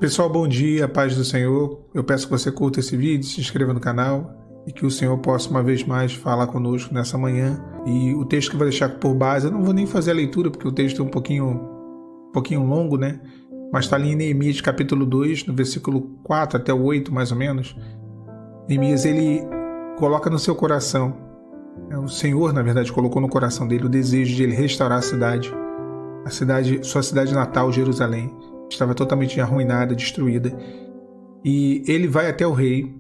Pessoal, bom dia, paz do Senhor. Eu peço que você curta esse vídeo, se inscreva no canal e que o Senhor possa uma vez mais falar conosco nessa manhã. E o texto que eu vou deixar por base, eu não vou nem fazer a leitura porque o texto é um pouquinho longo, né? Mas está ali em Neemias capítulo 2, no versículo 4 até o 8, mais ou menos. Neemias, ele coloca no seu coração, o Senhor, na verdade, colocou no coração dele o desejo de ele restaurar a cidade, sua cidade natal, Jerusalém. Estava totalmente arruinada, destruída. E ele vai até o rei,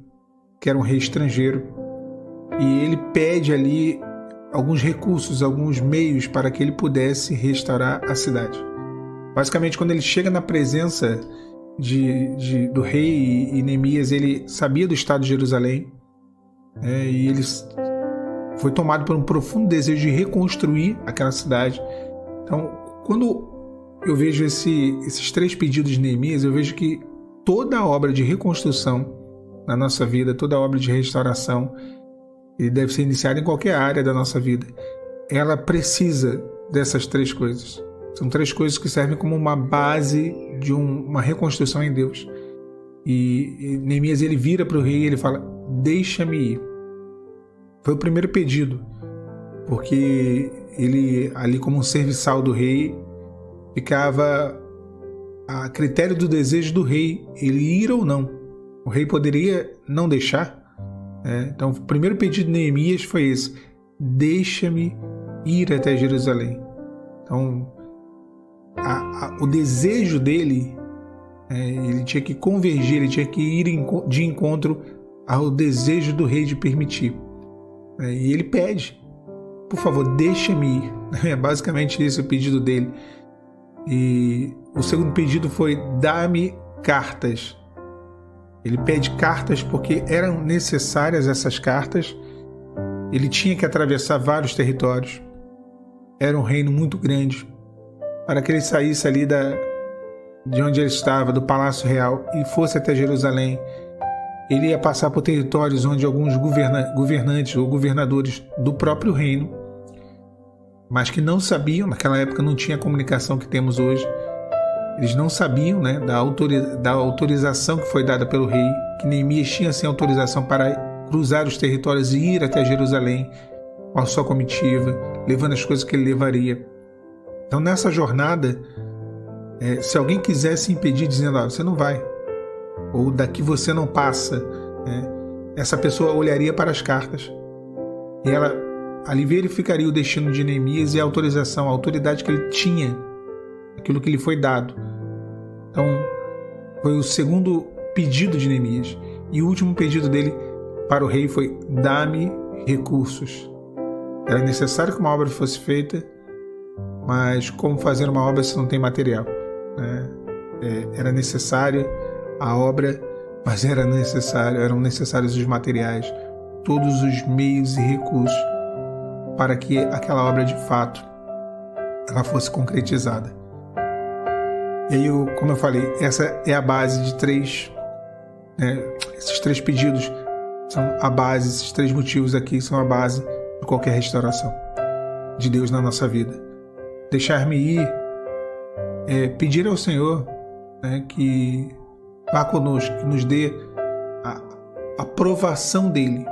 que era um rei estrangeiro, e ele pede ali alguns recursos, alguns meios para que ele pudesse restaurar a cidade. Basicamente, quando ele chega na presença do rei e Neemias, ele sabia do estado de Jerusalém, e ele foi tomado por um profundo desejo de reconstruir aquela cidade. Então, quando eu vejo esses três pedidos de Neemias, eu vejo que toda a obra de reconstrução na nossa vida, toda a obra de restauração, e deve ser iniciada em qualquer área da nossa vida, ela precisa dessas três coisas. São três coisas que servem como uma base de uma reconstrução em Deus. E Neemias, ele vira para o rei e ele fala: deixa-me ir. Foi o primeiro pedido, porque ele, ali como um serviçal do rei, ficava a critério do desejo do rei, ele ir ou não. O rei poderia não deixar. Então, o primeiro pedido de Neemias foi esse: deixa-me ir até Jerusalém. Então, o desejo dele, ele tinha que convergir, ele tinha que ir de encontro ao desejo do rei de permitir. E ele pede: por favor, deixa-me ir. É basicamente esse o pedido dele. E o segundo pedido foi: dá-me cartas. Ele pede cartas porque eram necessárias essas cartas. Ele tinha que atravessar vários territórios. Era um reino muito grande. Para que ele saísse ali de onde ele estava, do Palácio Real, e fosse até Jerusalém, ele ia passar por territórios onde alguns governantes ou governadores do próprio reino, mas que não sabiam, naquela época não tinha a comunicação que temos hoje, eles não sabiam, da autorização que foi dada pelo rei, que Neemias tinha sem autorização para cruzar os territórios e ir até Jerusalém com a sua comitiva, levando as coisas que ele levaria. Então, nessa jornada, se alguém quisesse impedir, dizendo: você não vai, ou daqui você não passa, essa pessoa olharia para as cartas e ela ali verificaria o destino de Neemias e a autorização, a autoridade que ele tinha, aquilo que lhe foi dado. Então, foi o segundo pedido de Neemias. E o último pedido dele para o rei foi: dá-me recursos. Era necessário que uma obra fosse feita, mas como fazer uma obra se não tem material? Era necessária a obra, mas eram necessários os materiais, todos os meios e recursos para que aquela obra de fato ela fosse concretizada. E aí, como eu falei, essa é a base de esses três pedidos são a base, esses três motivos aqui são a base de qualquer restauração de Deus na nossa vida. Deixar-me ir, pedir ao Senhor, que vá conosco, que nos dê a aprovação dele,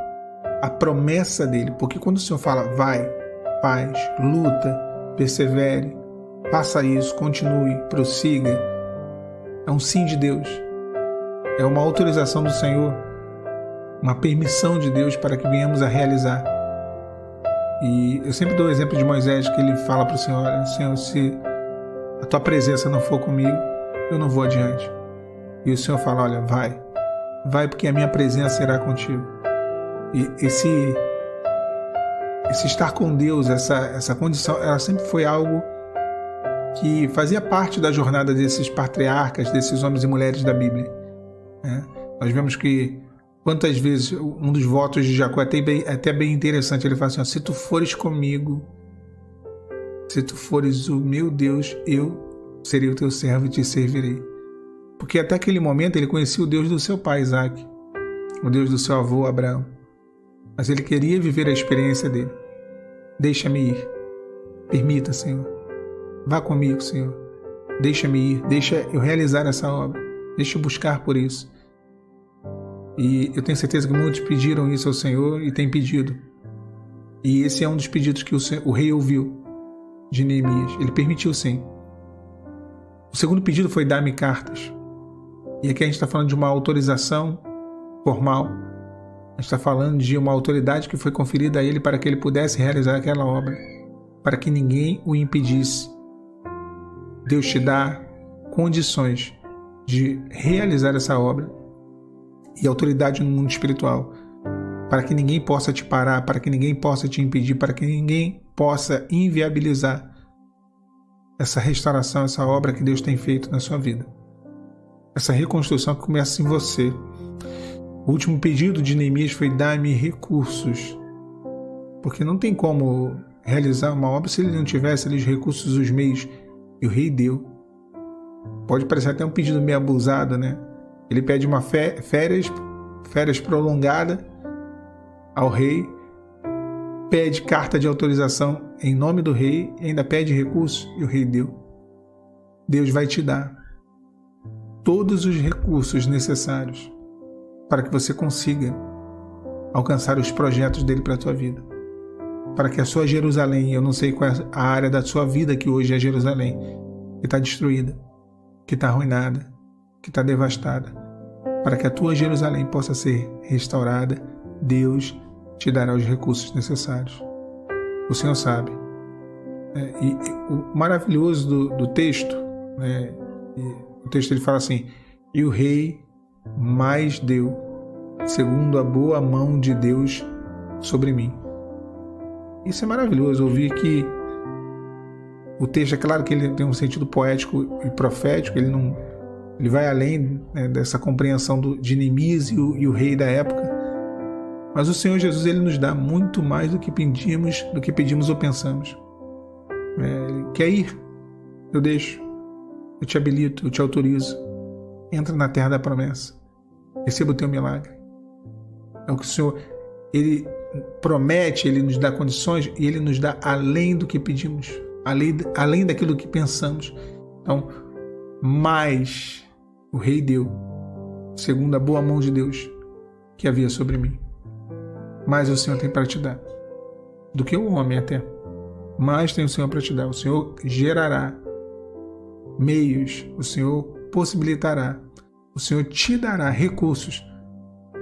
a promessa dele, porque quando o Senhor fala: vai, faz, luta, persevere, faça isso, continue, prossiga, é um sim de Deus, é uma autorização do Senhor, uma permissão de Deus para que venhamos a realizar. E eu sempre dou o exemplo de Moisés, que ele fala para o Senhor: Senhor, se a tua presença não for comigo, eu não vou adiante. E o Senhor fala: olha, vai porque a minha presença irá contigo. E esse estar com Deus, essa condição, ela sempre foi algo que fazia parte da jornada desses patriarcas, desses homens e mulheres da Bíblia. Nós vemos que quantas vezes um dos votos de Jacó é até bem interessante. Ele fala assim: se tu fores comigo, se tu fores o meu Deus, eu serei o teu servo e te servirei. Porque até aquele momento ele conhecia o Deus do seu pai Isaac, o Deus do seu avô Abraão, mas ele queria viver a experiência dele. Deixa-me ir, permita, Senhor, vá comigo, Senhor, deixa-me ir, deixa eu realizar essa obra. Deixe buscar por isso. E eu tenho certeza que muitos pediram isso ao Senhor e têm pedido. E esse é um dos pedidos que o rei ouviu de Neemias. Ele permitiu, sim. O segundo pedido foi: dá-me cartas. E aqui a gente está falando de uma autorização formal. A gente está falando de uma autoridade que foi conferida a ele para que ele pudesse realizar aquela obra, para que ninguém o impedisse. Deus te dá condições de realizar essa obra e autoridade no mundo espiritual, para que ninguém possa te parar, para que ninguém possa te impedir, para que ninguém possa inviabilizar essa restauração, essa obra que Deus tem feito na sua vida. Essa reconstrução que começa em você. O último pedido de Neemias foi: dá-me recursos. Porque não tem como realizar uma obra se ele não tivesse ali os recursos, os meios. E o rei deu. Pode parecer até um pedido meio abusado, né? Ele pede uma férias prolongada ao rei, pede carta de autorização em nome do rei, e ainda pede recursos, e o rei deu. Deus vai te dar todos os recursos necessários para que você consiga alcançar os projetos dele para a tua vida. Para que a sua Jerusalém, eu não sei qual é a área da sua vida que hoje é Jerusalém, que está destruída, que está arruinada, que está devastada, para que a tua Jerusalém possa ser restaurada, Deus te dará os recursos necessários. O Senhor sabe. E o maravilhoso do texto, né, o texto ele fala assim: e o rei mais deu, segundo a boa mão de Deus sobre mim. Isso é maravilhoso, ouvir que o texto, é claro que ele tem um sentido poético e profético, ele vai além, né, dessa compreensão de Neemias e o rei da época, mas o Senhor Jesus ele nos dá muito mais do que pedimos ou pensamos. Ele quer ir, eu deixo, eu te habilito, eu te autorizo, entra na terra da promessa, receba o teu milagre. É o que o Senhor ele promete, ele nos dá condições e ele nos dá além do que pedimos, além daquilo que pensamos. Então, mais o rei deu, segundo a boa mão de Deus que havia sobre mim. Mais o Senhor tem para te dar, do que o homem até. Mais tem o Senhor para te dar. O Senhor gerará meios, o Senhor possibilitará, o Senhor te dará recursos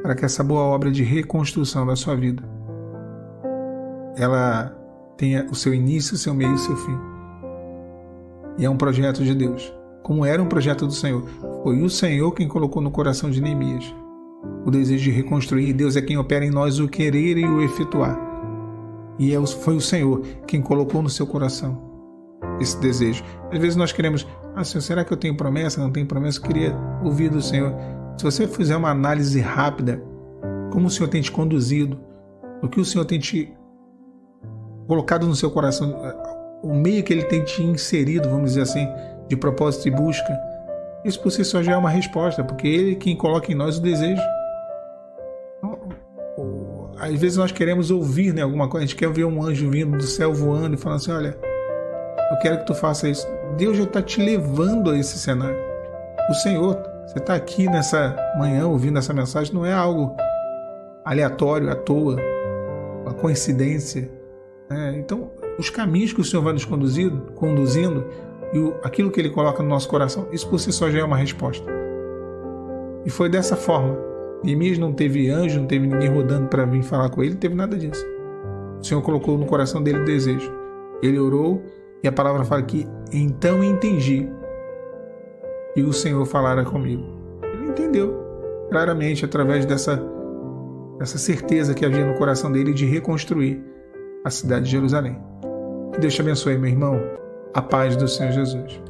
para que essa boa obra de reconstrução da sua vida ela tenha o seu início, o seu meio e o seu fim. E é um projeto de Deus, como era um projeto do Senhor. Foi o Senhor quem colocou no coração de Neemias o desejo de reconstruir. Deus é quem opera em nós o querer e o efetuar. E foi o Senhor quem colocou no seu coração esse desejo. Às vezes nós queremos: Senhor, será que eu tenho promessa? Não tenho promessa? Eu queria ouvir do Senhor. Se você fizer uma análise rápida, como o Senhor tem te conduzido, o que o Senhor tem te colocado no seu coração, o meio que Ele tem te inserido, vamos dizer assim, de propósito e busca, isso por si só já é uma resposta, porque Ele é quem coloca em nós o desejo. Às vezes nós queremos ouvir, né, alguma coisa, a gente quer ver um anjo vindo do céu voando e falando assim: olha, eu quero que tu faça isso. Deus já está te levando a esse cenário. O Senhor, você está aqui nessa manhã ouvindo essa mensagem, não é algo aleatório, à toa, uma coincidência. Então, os caminhos que o Senhor vai nos conduzindo e aquilo que Ele coloca no nosso coração, isso por si só já é uma resposta. E foi dessa forma. Neemias não teve anjo, não teve ninguém rodando para vir falar com ele, não teve nada disso. O Senhor colocou no coração dele o desejo. Ele orou e a palavra fala que então entendi que o Senhor falara comigo. Ele entendeu claramente através dessa certeza que havia no coração dele de reconstruir a cidade de Jerusalém. Que Deus te abençoe, meu irmão. A paz do Senhor Jesus.